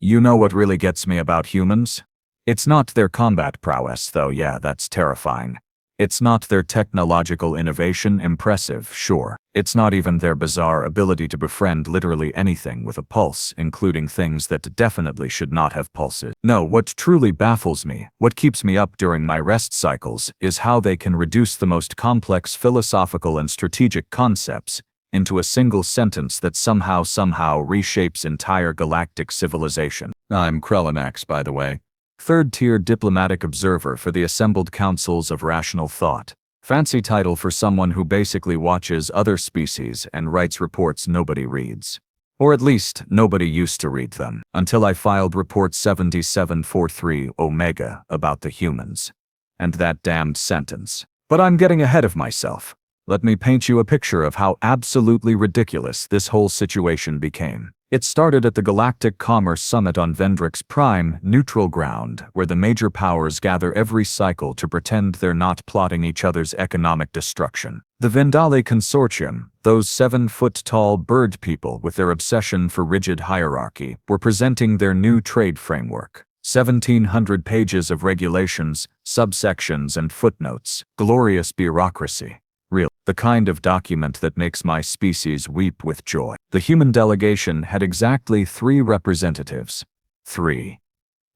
You know what really gets me about humans? It's not their combat prowess, though, yeah, that's terrifying. It's not their technological innovation, impressive, sure. It's not even their bizarre ability to befriend literally anything with a pulse, including things that definitely should not have pulses. No, what truly baffles me, what keeps me up during my rest cycles, is how they can reduce the most complex philosophical and strategic concepts into a single sentence that somehow reshapes entire galactic civilization. I'm Krell'nax, by the way. Third-tier diplomatic observer for the assembled councils of rational thought. Fancy title for someone who basically watches other species and writes reports nobody reads. Or at least, nobody used to read them, until I filed Report 7743 Omega about the humans. And that damned sentence. But I'm getting ahead of myself. Let me paint you a picture of how absolutely ridiculous this whole situation became. It started at the Galactic Commerce Summit on Vendrix Prime, neutral ground, where the major powers gather every cycle to pretend they're not plotting each other's economic destruction. The Vendali Consortium, those 7-foot-tall bird people with their obsession for rigid hierarchy, were presenting their new trade framework. 1,700 pages of regulations, subsections, and footnotes. Glorious bureaucracy. Real. The kind of document that makes my species weep with joy. The human delegation had exactly 3 representatives. 3.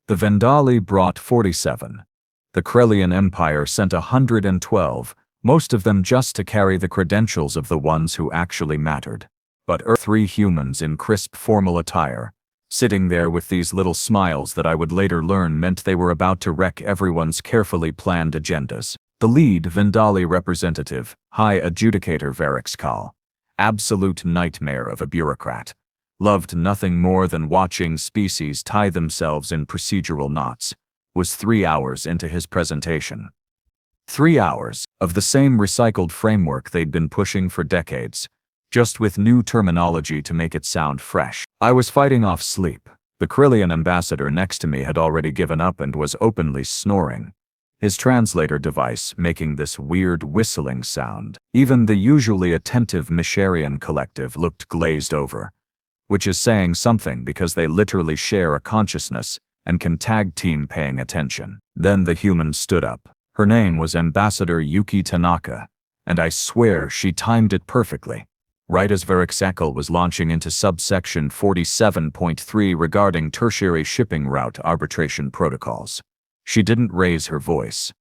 The Vendali brought 47. The Kryllian Empire sent 112, most of them just to carry the credentials of the ones who actually mattered. But 3 humans in crisp formal attire, sitting there with these little smiles that I would later learn meant they were about to wreck everyone's carefully planned agendas. The lead Vendali representative, High Adjudicator Verixcal, absolute nightmare of a bureaucrat, loved nothing more than watching species tie themselves in procedural knots, was 3 hours into his presentation. 3 hours of the same recycled framework they'd been pushing for decades, just with new terminology to make it sound fresh. I was fighting off sleep. The Kryllian ambassador next to me had already given up and was openly snoring, his translator device making this weird whistling sound. Even the usually attentive Misharian collective looked glazed over, which is saying something because they literally share a consciousness and can tag team paying attention. Then the human stood up. Her name was Ambassador Yuki Tanaka, and I swear she timed it perfectly. Right as Verixcal was launching into subsection 47.3 regarding tertiary shipping route arbitration protocols. She didn't raise her voice,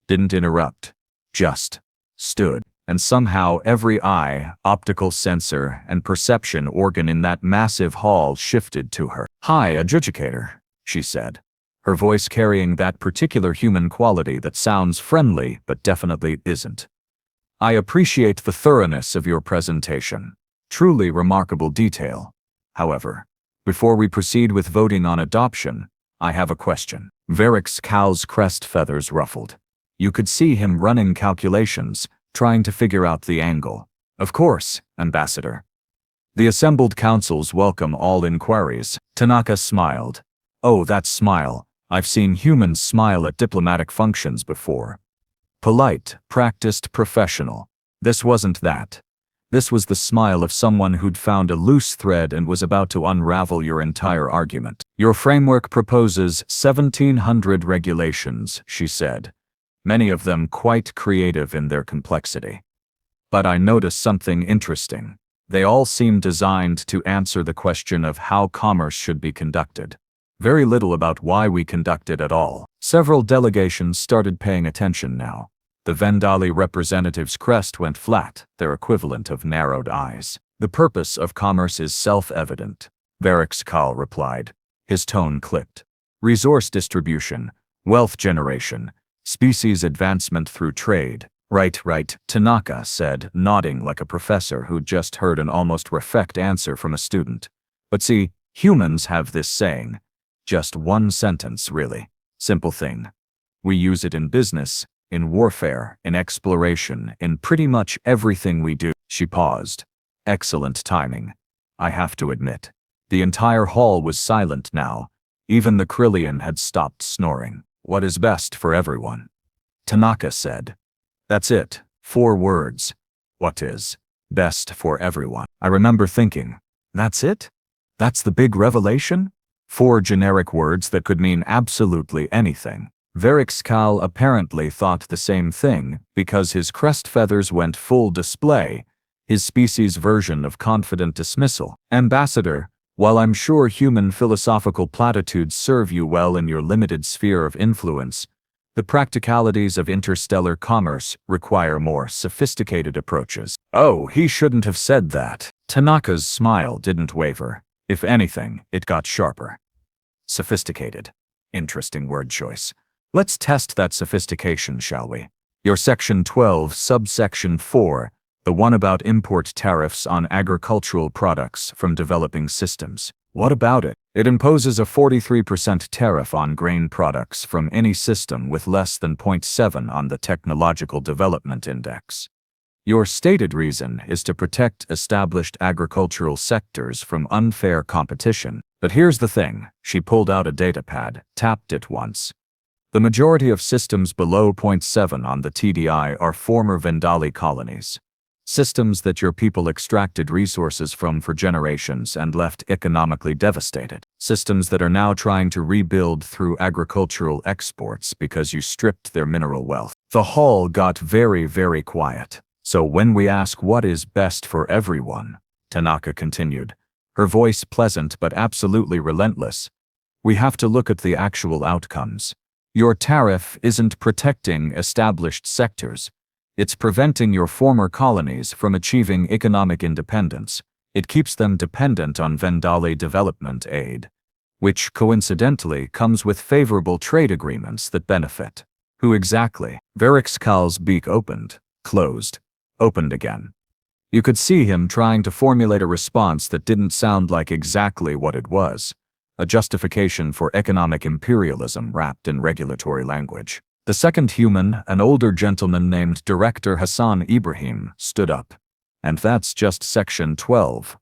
didn't interrupt, just stood. And somehow every eye, optical sensor, and perception organ in that massive hall shifted to her. "Hi, adjudicator," she said, her voice carrying that particular human quality that sounds friendly but definitely isn't. "I appreciate the thoroughness of your presentation. Truly remarkable detail. However, before we proceed with voting on adoption, I have a question." Verixcal's crest feathers ruffled. You could see him running calculations, trying to figure out the angle. "Of course, Ambassador. The assembled councils welcome all inquiries." Tanaka smiled. "Oh, that smile. I've seen humans smile at diplomatic functions before. Polite, practiced, professional. This wasn't that. This was the smile of someone who'd found a loose thread and was about to unravel your entire argument. Your framework proposes 1,700 regulations," she said, many of them quite creative in their complexity. "But I noticed something interesting. They all seem designed to answer the question of how commerce should be conducted. Very little about why we conduct it at all." Several delegations started paying attention now. The Vendali representative's crest went flat, their equivalent of narrowed eyes. "The purpose of commerce is self-evident," Verixcal replied. His tone clipped. "Resource distribution, wealth generation, species advancement through trade." Right, Tanaka said, nodding like a professor who'd just heard an almost perfect answer from a student. "But see, humans have this saying. Just one sentence, really. Simple thing. We use it in business, in warfare, in exploration, in pretty much everything we do." She paused. Excellent timing, I have to admit. The entire hall was silent now. Even the Kryllian had stopped snoring. "What is best for everyone?" Tanaka said. "That's it, 4 words. What is best for everyone?" I remember thinking, that's it? That's the big revelation? 4 generic words that could mean absolutely anything. Krell apparently thought the same thing, because his crest feathers went full display, his species' version of confident dismissal. Ambassador, while I'm sure human philosophical platitudes serve you well in your limited sphere of influence, the practicalities of interstellar commerce require more sophisticated approaches. Oh, he shouldn't have said that. Tanaka's smile didn't waver. If anything, it got sharper. Sophisticated. Interesting word choice. Let's test that sophistication, shall we? Your Section 12, Subsection 4, the one about import tariffs on agricultural products from developing systems. What about it? It imposes a 43% tariff on grain products from any system with less than 0.7 on the Technological Development Index. Your stated reason is to protect established agricultural sectors from unfair competition. But here's the thing. She pulled out a datapad, tapped it once. The majority of systems below 0.7 on the TDI are former Vendali colonies. Systems that your people extracted resources from for generations and left economically devastated. Systems that are now trying to rebuild through agricultural exports because you stripped their mineral wealth. The hall got very, very quiet. So when we ask what is best for everyone, Tanaka continued, her voice pleasant but absolutely relentless, we have to look at the actual outcomes. Your tariff isn't protecting established sectors. It's preventing your former colonies from achieving economic independence. It keeps them dependent on Vendali development aid, which coincidentally comes with favorable trade agreements that benefit. Who exactly? Krell's beak opened, closed, opened again. You could see him trying to formulate a response that didn't sound like exactly what it was. A justification for economic imperialism wrapped in regulatory language. The second human, an older gentleman named Director Hassan Ibrahim, stood up. And that's just Section 12.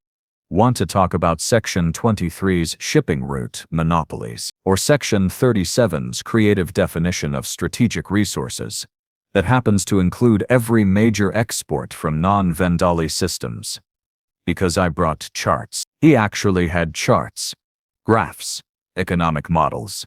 Want to talk about Section 23's shipping route monopolies, or Section 37's creative definition of strategic resources, that happens to include every major export from non-Vendali systems. Because I brought charts. He actually had charts. Graphs. Economic models.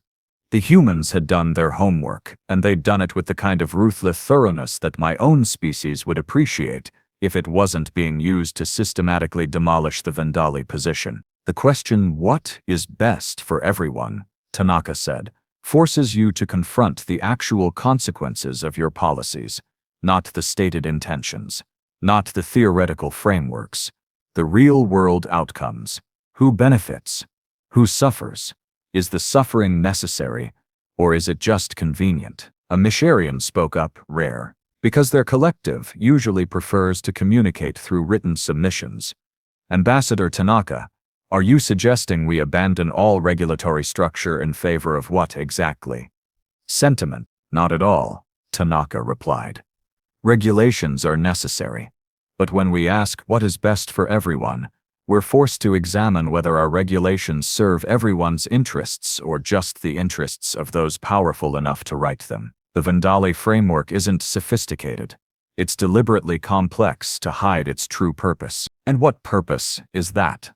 The humans had done their homework, and they'd done it with the kind of ruthless thoroughness that my own species would appreciate if it wasn't being used to systematically demolish the Vendali position. The question, what is best for everyone, Tanaka said, forces you to confront the actual consequences of your policies, not the stated intentions, not the theoretical frameworks, the real-world outcomes. Who benefits? Who suffers? Is the suffering necessary, or is it just convenient? A Misharian spoke up, rare, because their collective usually prefers to communicate through written submissions. Ambassador Tanaka, are you suggesting we abandon all regulatory structure in favor of what exactly? Sentiment, not at all, Tanaka replied. Regulations are necessary. But when we ask what is best for everyone, we're forced to examine whether our regulations serve everyone's interests or just the interests of those powerful enough to write them. The Vendali framework isn't sophisticated. It's deliberately complex to hide its true purpose. And what purpose is that?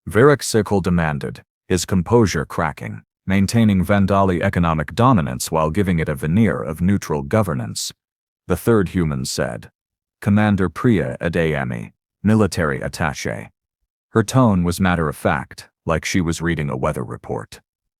Krell demanded, his composure cracking, maintaining Vendali economic dominance while giving it a veneer of neutral governance. The third human said, Commander Priya Adeyemi, military attaché. Her tone was matter-of-fact, like she was reading a weather report.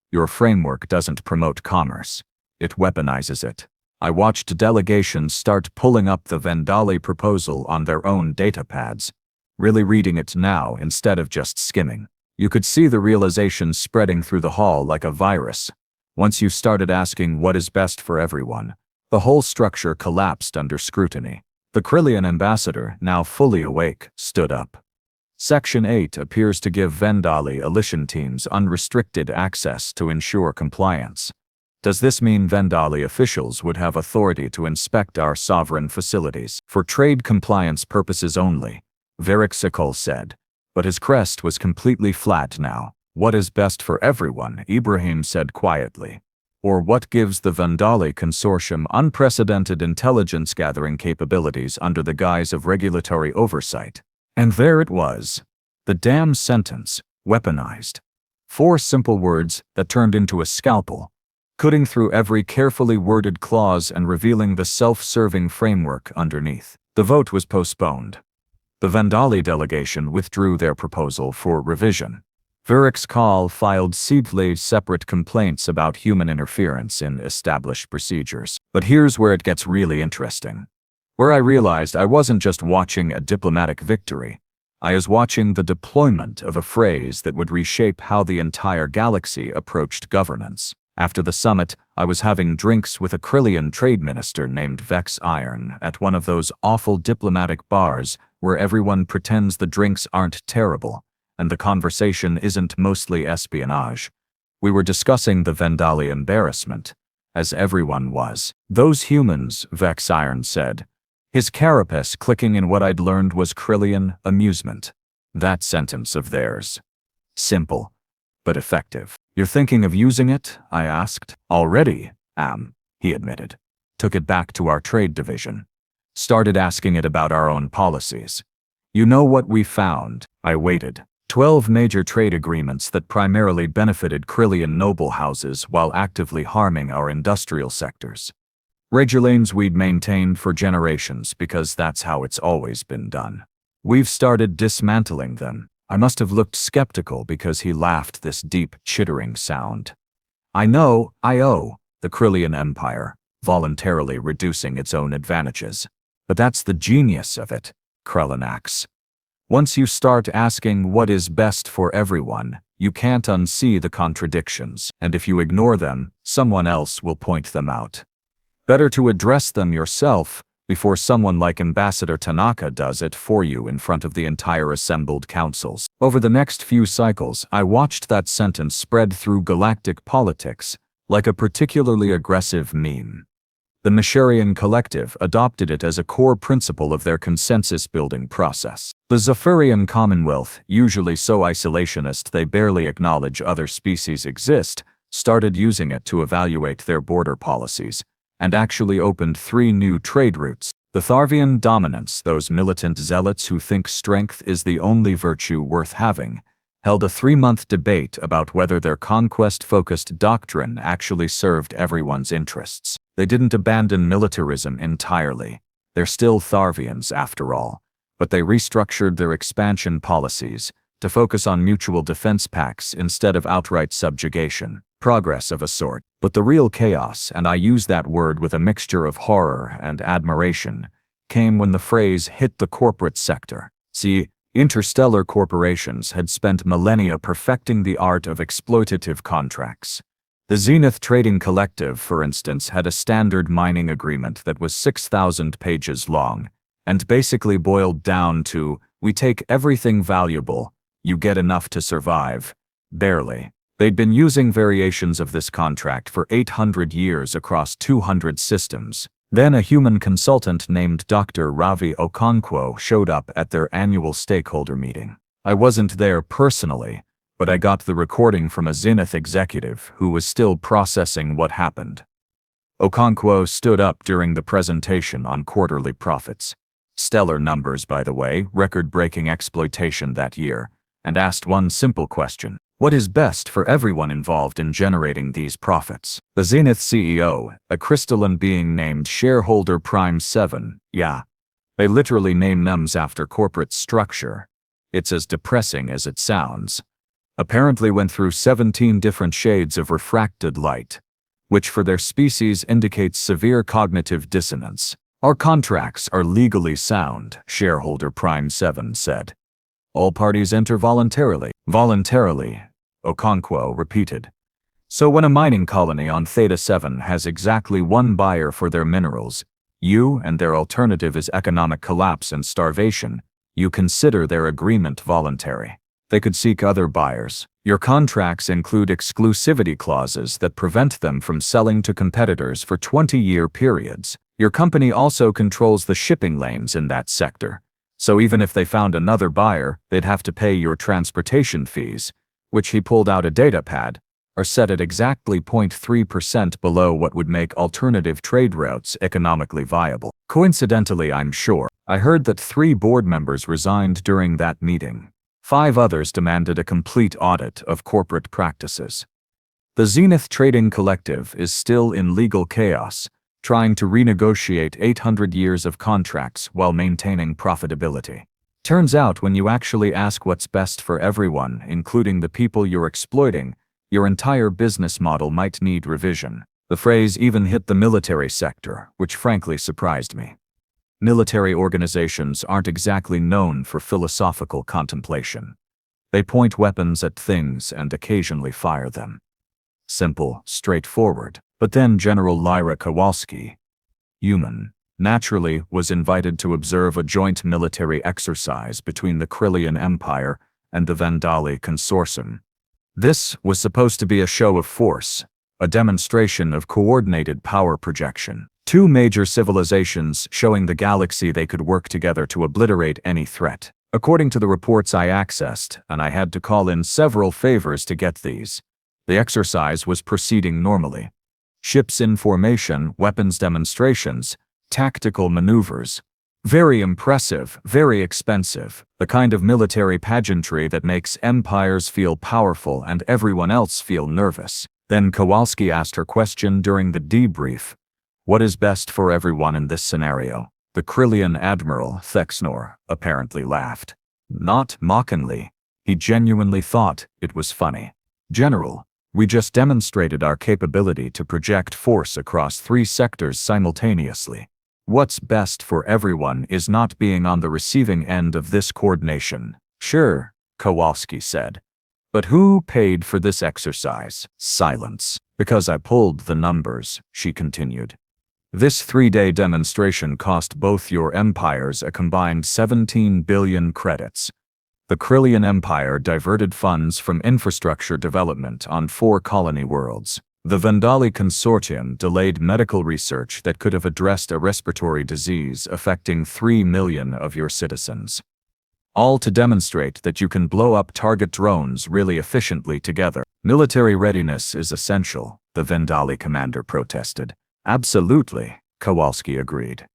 Your framework doesn't promote commerce. It weaponizes it. I watched delegations start pulling up the Vendali proposal on their own datapads, really reading it now instead of just skimming. You could see the realization spreading through the hall like a virus. Once you started asking what is best for everyone, the whole structure collapsed under scrutiny. The Kryllian ambassador, now fully awake, stood up. Section 8 appears to give Vendali elition teams unrestricted access to ensure compliance. Does this mean Vendali officials would have authority to inspect our sovereign facilities for trade compliance purposes only? Krell said, but his crest was completely flat now. What is best for everyone, Ibrahim said quietly. Or what gives the Vendali Consortium unprecedented intelligence-gathering capabilities under the guise of regulatory oversight? And there it was. The damn sentence, weaponized. 4 simple words that turned into a scalpel, cutting through every carefully worded clause and revealing the self-serving framework underneath. The vote was postponed. The Vendali delegation withdrew their proposal for revision. Virix filed separate complaints about human interference in established procedures. But here's where it gets really interesting. Where I realized I wasn't just watching a diplomatic victory. I was watching the deployment of a phrase that would reshape how the entire galaxy approached governance. After the summit, I was having drinks with a Kryllian trade minister named Vex Iron at one of those awful diplomatic bars where everyone pretends the drinks aren't terrible, and the conversation isn't mostly espionage. We were discussing the Vendali embarrassment, as everyone was. Those humans, Vex Iron said. His carapace clicking in what I'd learned was Kryllian amusement. That sentence of theirs. Simple, but effective. You're thinking of using it? I asked. Already, he admitted. Took it back to our trade division. Started asking it about our own policies. You know what we found? I waited. 12 major trade agreements that primarily benefited Kryllian noble houses while actively harming our industrial sectors. Regulations we'd maintained for generations because that's how it's always been done. We've started dismantling them. I must have looked skeptical because he laughed this deep, chittering sound. I know, the Kryllian Empire, voluntarily reducing its own advantages. But that's the genius of it, Krell'nax. Once you start asking what is best for everyone, you can't unsee the contradictions, and if you ignore them, someone else will point them out. Better to address them yourself before someone like Ambassador Tanaka does it for you in front of the entire assembled councils. Over the next few cycles, I watched that sentence spread through galactic politics like a particularly aggressive meme. The Misharian Collective adopted it as a core principle of their consensus-building process. The Zephyrian Commonwealth, usually so isolationist they barely acknowledge other species exist, started using it to evaluate their border policies, and actually opened 3 new trade routes. The Tharvian dominants, those militant zealots who think strength is the only virtue worth having, held a 3-month debate about whether their conquest-focused doctrine actually served everyone's interests. They didn't abandon militarism entirely. They're still Tharvians after all, but they restructured their expansion policies to focus on mutual defense pacts instead of outright subjugation. Progress of a sort. But the real chaos, and I use that word with a mixture of horror and admiration, came when the phrase hit the corporate sector. See, interstellar corporations had spent millennia perfecting the art of exploitative contracts. The Zenith Trading Collective, for instance, had a standard mining agreement that was 6,000 pages long, and basically boiled down to, we take everything valuable, you get enough to survive. Barely. They'd been using variations of this contract for 800 years across 200 systems. Then a human consultant named Dr. Ravi Okonkwo showed up at their annual stakeholder meeting. I wasn't there personally, but I got the recording from a Zenith executive who was still processing what happened. Okonkwo stood up during the presentation on quarterly profits. Stellar numbers, by the way, record-breaking exploitation that year, and asked one simple question. What is best for everyone involved in generating these profits? The Zenith CEO, a crystalline being named Shareholder Prime 7, they literally name names after corporate structure. It's as depressing as it sounds. Apparently went through 17 different shades of refracted light, which for their species indicates severe cognitive dissonance. Our contracts are legally sound, Shareholder Prime 7 said. All parties enter voluntarily. Voluntarily, Okonkwo repeated. So when a mining colony on Theta 7 has exactly 1 buyer for their minerals, and their alternative is economic collapse and starvation, you consider their agreement voluntary. They could seek other buyers. Your contracts include exclusivity clauses that prevent them from selling to competitors for 20-year periods. Your company also controls the shipping lanes in that sector. So even if they found another buyer, they'd have to pay your transportation fees, which he pulled out a data pad, are set at exactly 0.3% below what would make alternative trade routes economically viable. Coincidentally, I'm sure, I heard that 3 board members resigned during that meeting. 5 others demanded a complete audit of corporate practices. The Zenith Trading Collective is still in legal chaos, trying to renegotiate 800 years of contracts while maintaining profitability. Turns out when you actually ask what's best for everyone, including the people you're exploiting, your entire business model might need revision. The phrase even hit the military sector, which frankly surprised me. Military organizations aren't exactly known for philosophical contemplation. They point weapons at things and occasionally fire them. Simple, straightforward. But then General Lyra Kowalski, human, naturally was invited to observe a joint military exercise between the Kryllian Empire and the Vendali Consortium. This was supposed to be a show of force, a demonstration of coordinated power projection. 2 major civilizations showing the galaxy they could work together to obliterate any threat. According to the reports I accessed, and I had to call in several favors to get these, the exercise was proceeding normally. Ships in formation, weapons demonstrations, tactical maneuvers. Very impressive, very expensive, the kind of military pageantry that makes empires feel powerful and everyone else feel nervous. Then Kowalski asked her question during the debrief. What is best for everyone in this scenario? The Kryllian Admiral, Thexnor, apparently laughed. Not mockingly. He genuinely thought it was funny. General, we just demonstrated our capability to project force across 3 sectors simultaneously. What's best for everyone is not being on the receiving end of this coordination. Sure, Kowalski said. But who paid for this exercise? Silence. Because I pulled the numbers, she continued. This 3-day demonstration cost both your empires a combined 17 billion credits. The Kryllian Empire diverted funds from infrastructure development on 4 colony worlds. The Vendali Consortium delayed medical research that could have addressed a respiratory disease affecting 3 million of your citizens. All to demonstrate that you can blow up target drones really efficiently together. Military readiness is essential, the Vendali commander protested. Absolutely, Kowalski agreed.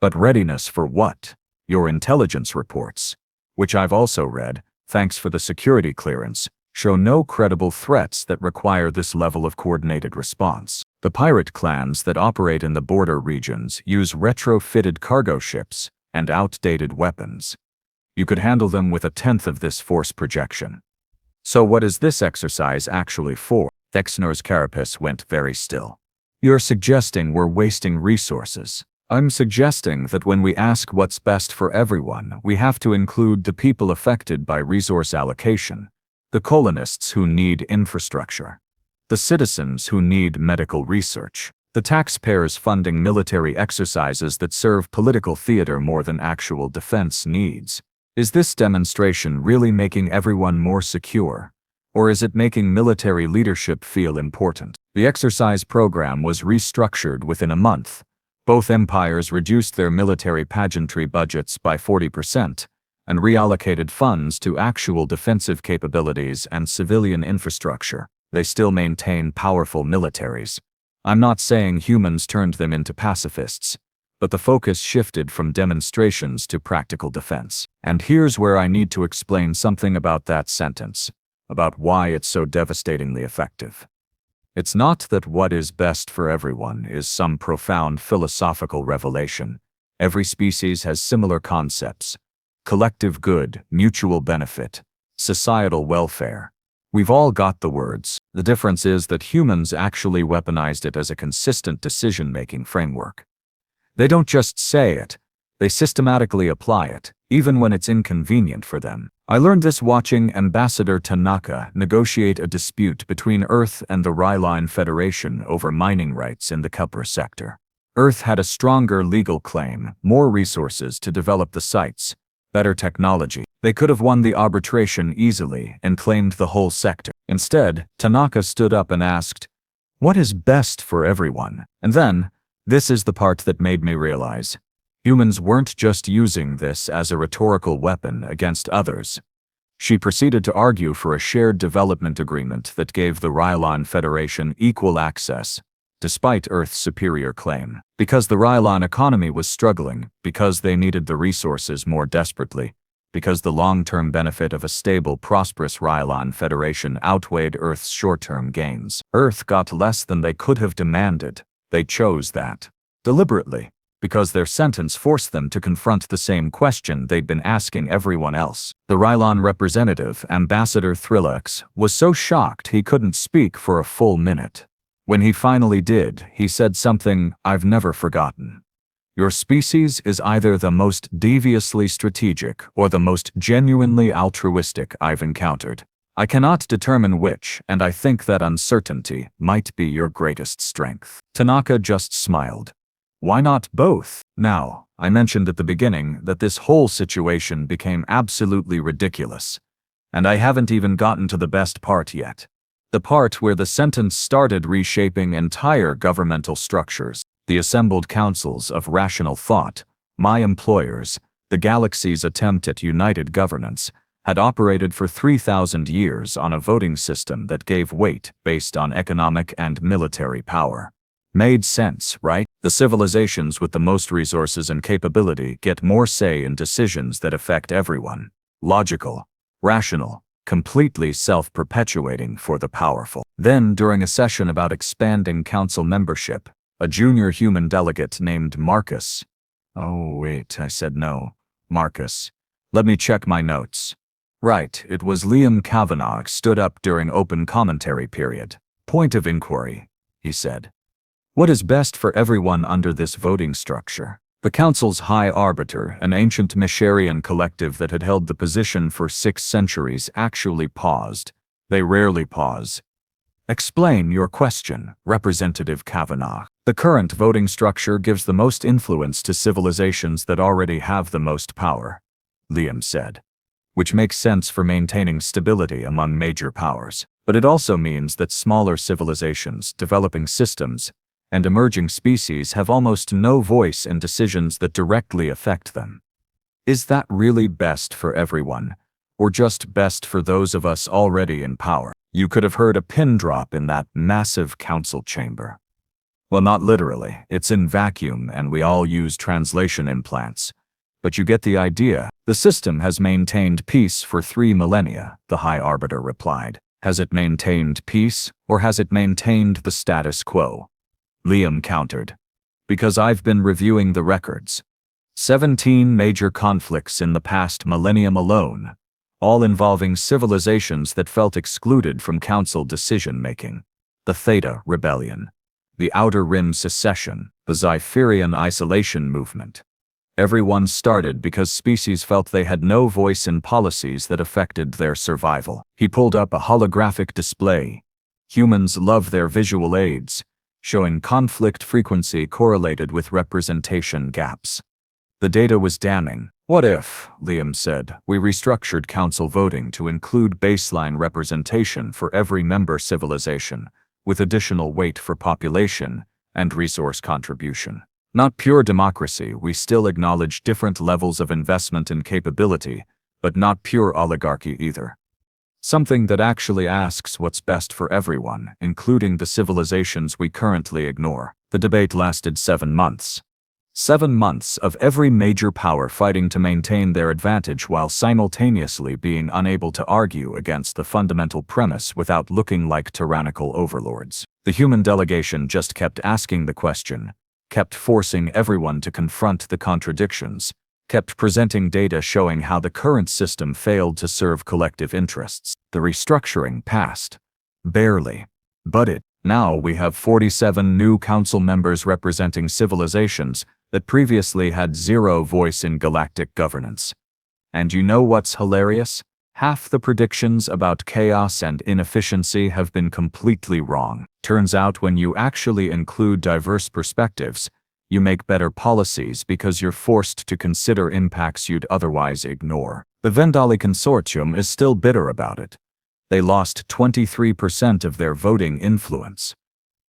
But readiness for what? Your intelligence reports, which I've also read, thanks for the security clearance, show no credible threats that require this level of coordinated response. The pirate clans that operate in the border regions use retrofitted cargo ships and outdated weapons. You could handle them with 1/10 of this force projection. So what is this exercise actually for? Thexnor's carapace went very still. You're suggesting we're wasting resources. I'm suggesting that when we ask what's best for everyone, we have to include the people affected by resource allocation, the colonists who need infrastructure, the citizens who need medical research, the taxpayers funding military exercises that serve political theater more than actual defense needs. Is this demonstration really making everyone more secure? Or is it making military leadership feel important? The exercise program was restructured within a month. Both empires reduced their military pageantry budgets by 40% and reallocated funds to actual defensive capabilities and civilian infrastructure. They still maintain powerful militaries. I'm not saying humans turned them into pacifists, but the focus shifted from demonstrations to practical defense. And here's where I need to explain something about that sentence, about why it's so devastatingly effective. It's not that what is best for everyone is some profound philosophical revelation. Every species has similar concepts: collective good, mutual benefit, societal welfare. We've all got the words. The difference is that humans actually weaponized it as a consistent decision-making framework. They don't just say it, they systematically apply it, even when it's inconvenient for them. I learned this watching Ambassador Tanaka negotiate a dispute between Earth and the Kryllian Federation over mining rights in the copper sector. Earth had a stronger legal claim, more resources to develop the sites, better technology. They could have won the arbitration easily and claimed the whole sector. Instead, Tanaka stood up and asked, "What is best for everyone?" And then, this is the part that made me realize, humans weren't just using this as a rhetorical weapon against others. She proceeded to argue for a shared development agreement that gave the Kryllian Federation equal access, despite Earth's superior claim. Because the Kryllian economy was struggling, because they needed the resources more desperately, Because the long-term benefit of a stable, prosperous Kryllian Federation outweighed Earth's short-term gains. Earth got less than they could have demanded. They chose that. Deliberately. Because their sentence forced them to confront the same question they'd been asking everyone else. The Kryllian representative, Ambassador Krell'nax, was so shocked he couldn't speak for a full minute. When he finally did, he said something I've never forgotten. Your species is either the most deviously strategic or the most genuinely altruistic I've encountered. I cannot determine which, and I think that uncertainty might be your greatest strength. Tanaka just smiled. Why not both? Now, I mentioned at the beginning that this whole situation became absolutely ridiculous. And I haven't even gotten to the best part yet. The part where the sentence started reshaping entire governmental structures. The assembled councils of rational thought, my employers, the galaxy's attempt at united governance, had operated for 3,000 years on a voting system that gave weight based on economic and military power. Made sense, right? The civilizations with the most resources and capability get more say in decisions that affect everyone. Logical, rational, completely self-perpetuating for the powerful. Then, during a session about expanding council membership, a junior human delegate named Marcus. Oh, wait, I said no. Marcus. Let me check my notes. Right, it was Liam Kavanagh stood up during open commentary period. Point of inquiry, he said. What is best for everyone under this voting structure? The Council's High Arbiter, an ancient Misharian collective that had held the position for 6 centuries, actually paused. They rarely pause. Explain your question, Representative Kavanagh. The current voting structure gives the most influence to civilizations that already have the most power, Liam said. Which makes sense for maintaining stability among major powers. But it also means that smaller civilizations, developing systems, and emerging species have almost no voice in decisions that directly affect them. Is that really best for everyone, or just best for those of us already in power? You could have heard a pin drop in that massive council chamber. Well, not literally, it's in vacuum and we all use translation implants. But you get the idea. The system has maintained peace for 3 millennia, the High Arbiter replied. Has it maintained peace, or has it maintained the status quo? Liam countered. Because I've been reviewing the records. 17 major conflicts in the past millennium alone, all involving civilizations that felt excluded from council decision-making. The Theta Rebellion, the Outer Rim Secession, the Zypherian Isolation Movement. Everyone started because species felt they had no voice in policies that affected their survival. He pulled up a holographic display. Humans love their visual aids, showing conflict frequency correlated with representation gaps. The data was damning. What if, Liam said, we restructured council voting to include baseline representation for every member civilization, with additional weight for population and resource contribution? Not pure democracy, we still acknowledge different levels of investment and capability, but not pure oligarchy either. Something that actually asks what's best for everyone, including the civilizations we currently ignore. The debate lasted 7 months. 7 months of every major power fighting to maintain their advantage while simultaneously being unable to argue against the fundamental premise without looking like tyrannical overlords. The human delegation just kept asking the question, kept forcing everyone to confront the contradictions, kept presenting data showing how the current system failed to serve collective interests. The restructuring passed. Barely. But it. Now we have 47 new council members representing civilizations that previously had 0 voice in galactic governance. And you know what's hilarious? Half the predictions about chaos and inefficiency have been completely wrong. Turns out when you actually include diverse perspectives, you make better policies because you're forced to consider impacts you'd otherwise ignore. The Vendali Consortium is still bitter about it. They lost 23% of their voting influence.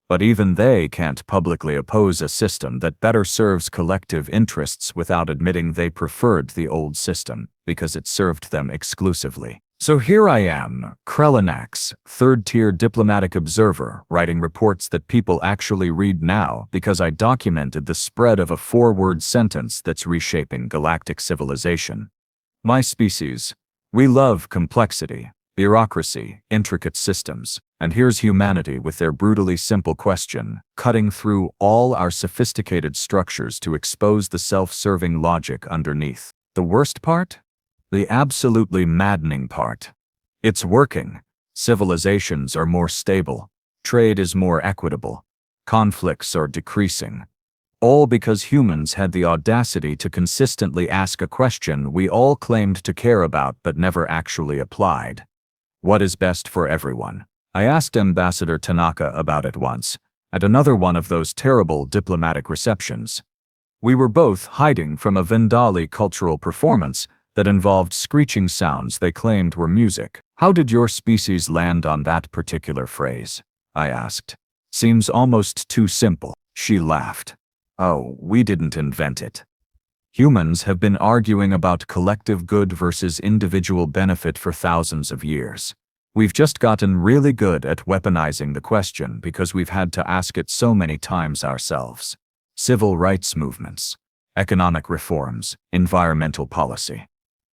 But even they can't publicly oppose a system that better serves collective interests without admitting they preferred the old system, because it served them exclusively. So here I am, Krell'nax, third-tier diplomatic observer, writing reports that people actually read now because I documented the spread of a 4-word sentence that's reshaping galactic civilization. My species. We love complexity, bureaucracy, intricate systems. And here's humanity with their brutally simple question, cutting through all our sophisticated structures to expose the self-serving logic underneath. The worst part? The absolutely maddening part. It's working. Civilizations are more stable. Trade is more equitable. Conflicts are decreasing. All because humans had the audacity to consistently ask a question we all claimed to care about but never actually applied. What is best for everyone? I asked Ambassador Tanaka about it once, at another one of those terrible diplomatic receptions. We were both hiding from a Vendali cultural performance that involved screeching sounds they claimed were music. How did your species land on that particular phrase? I asked. Seems almost too simple. She laughed. Oh, we didn't invent it. Humans have been arguing about collective good versus individual benefit for thousands of years. We've just gotten really good at weaponizing the question because we've had to ask it so many times ourselves. Civil rights movements, economic reforms, environmental policy.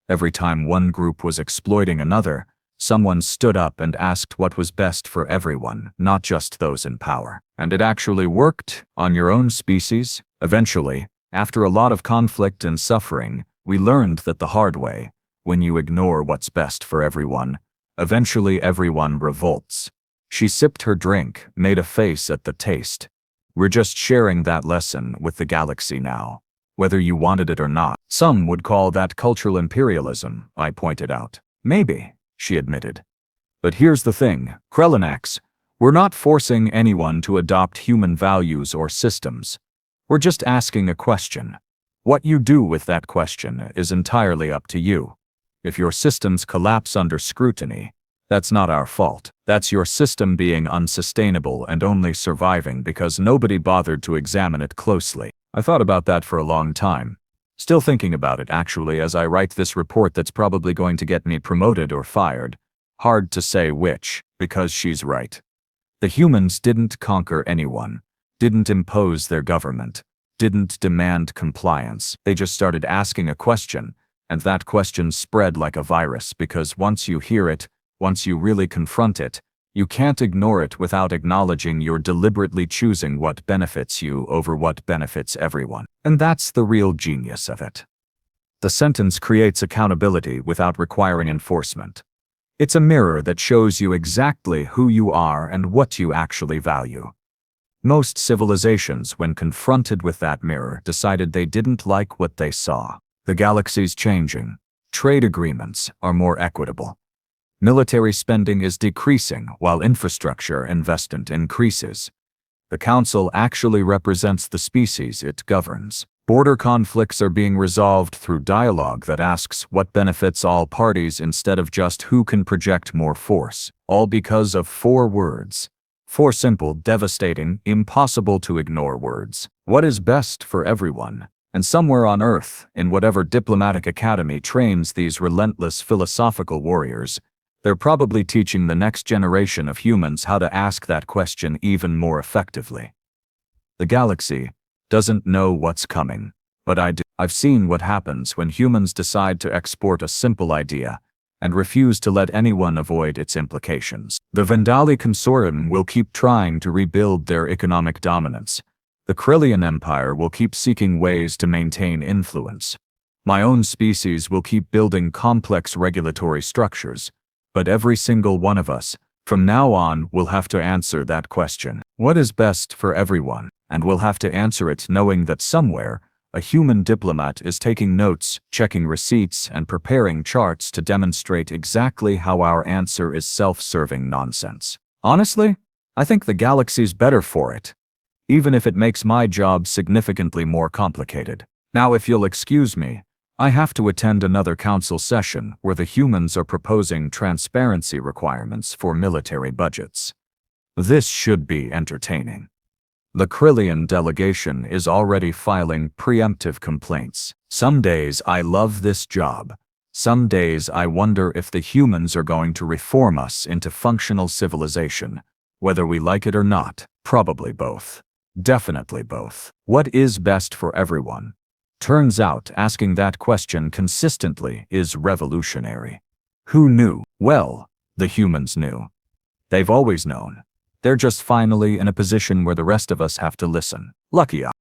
Every time one group was exploiting another, someone stood up and asked what was best for everyone, not just those in power. And it actually worked on your own species. Eventually, after a lot of conflict and suffering, we learned that the hard way, when you ignore what's best for everyone, eventually everyone revolts. She sipped her drink, made a face at the taste. We're just sharing that lesson with the galaxy now, whether you wanted it or not. Some would call that cultural imperialism, I pointed out. Maybe, she admitted. But here's the thing, Krell'nax, we're not forcing anyone to adopt human values or systems. We're just asking a question. What you do with that question is entirely up to you. If your systems collapse under scrutiny, that's not our fault. That's your system being unsustainable and only surviving because nobody bothered to examine it closely. I thought about that for a long time. Still thinking about it actually as I write this report that's probably going to get me promoted or fired. Hard to say which, because she's right. The humans didn't conquer anyone, didn't impose their government, didn't demand compliance. They just started asking a question, and that question spread like a virus because once you hear it, once you really confront it, you can't ignore it without acknowledging you're deliberately choosing what benefits you over what benefits everyone. And that's the real genius of it. The sentence creates accountability without requiring enforcement. It's a mirror that shows you exactly who you are and what you actually value. Most civilizations, when confronted with that mirror, decided they didn't like what they saw. The galaxy's changing. Trade agreements are more equitable. Military spending is decreasing while infrastructure investment increases. The Council actually represents the species it governs. Border conflicts are being resolved through dialogue that asks what benefits all parties instead of just who can project more force, all because of 4 words. 4 simple, devastating, impossible to ignore words. What is best for everyone? And somewhere on Earth, in whatever diplomatic academy trains these relentless philosophical warriors, they're probably teaching the next generation of humans how to ask that question even more effectively. The galaxy doesn't know what's coming, but I do. I've seen what happens when humans decide to export a simple idea and refuse to let anyone avoid its implications. The Vendali Consortium will keep trying to rebuild their economic dominance. The Kryllian Empire will keep seeking ways to maintain influence. My own species will keep building complex regulatory structures, but every single one of us, from now on, will have to answer that question. What is best for everyone? And we'll have to answer it knowing that somewhere, a human diplomat is taking notes, checking receipts, and preparing charts to demonstrate exactly how our answer is self-serving nonsense. Honestly, I think the galaxy's better for it, even if it makes my job significantly more complicated. Now, if you'll excuse me, I have to attend another council session where the humans are proposing transparency requirements for military budgets. This should be entertaining. The Kryllian delegation is already filing preemptive complaints. Some days I love this job. Some days I wonder if the humans are going to reform us into functional civilization. Whether we like it or not, probably both. Definitely both. What is best for everyone? Turns out asking that question consistently is revolutionary. Who knew? Well, the humans knew. They've always known. They're just finally in a position where the rest of us have to listen. Lucky us.